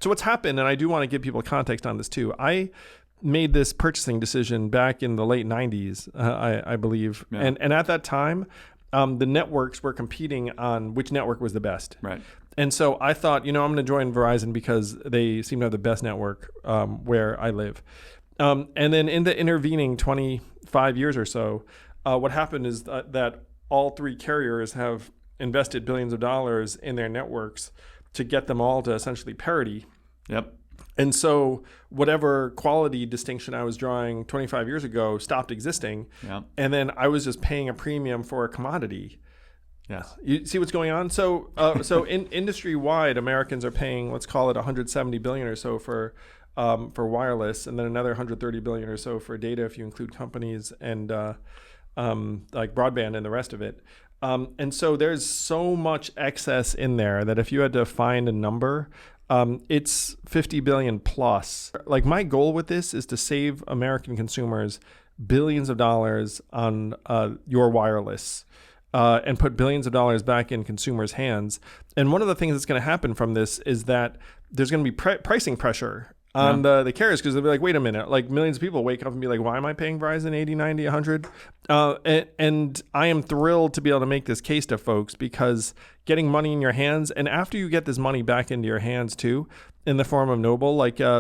So what's happened, and I do want to give people context on this too. I made this purchasing decision back in the late 90s, I believe. Yeah. And at that time, the networks were competing on which network was the best. Right. And so I thought, I'm going to join Verizon because they seem to have the best network where I live. And then in the intervening 25 years or so, what happened is that all three carriers have invested billions of dollars in their networks to get them all to essentially parity. Yep. And so whatever quality distinction I was drawing 25 years ago stopped existing. Yeah. And then I was just paying a premium for a commodity. Yes. You see what's going on? So industry-wide, Americans are paying, let's call it 170 billion or so for wireless, and then another 130 billion or so for data if you include companies and like broadband and the rest of it. And so there's so much excess in there that if you had to find a number, it's 50 billion plus. Like my goal with this is to save American consumers billions of dollars on your wireless. And put billions of dollars back in consumers' hands. And one of the things that's going to happen from this is that there's going to be pricing pressure on the carriers, because they'll be like, wait a minute, like millions of people wake up and be like, why am I paying Verizon 80, 90, 100? And I am thrilled to be able to make this case to folks, because getting money in your hands, and after you get this money back into your hands too, in the form of Noble,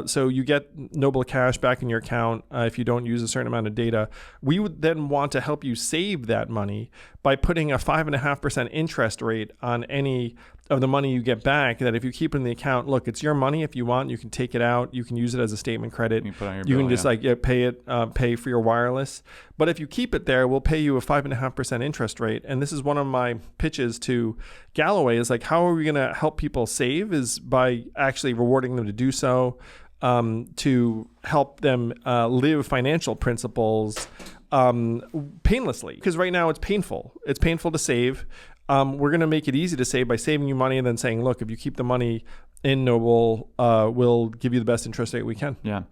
so you get Noble cash back in your account if you don't use a certain amount of data. We would then want to help you save that money by putting a 5.5% interest rate on any of the money you get back, that if you keep it in the account, look, it's your money. If you want, you can take it out. You can use it as a statement credit. You can put on your you bill, can just pay for your wireless. But if you keep it there, we'll pay you a 5.5% interest rate. And this is one of my pitches to Galloway, is like, how are we going to help people save, is by actually rewarding them to do so, to help them live financial principles painlessly. Because right now it's painful. It's painful to save. We're going to make it easy to save by saving you money and then saying, look, if you keep the money in Noble, we'll give you the best interest rate we can. Yeah.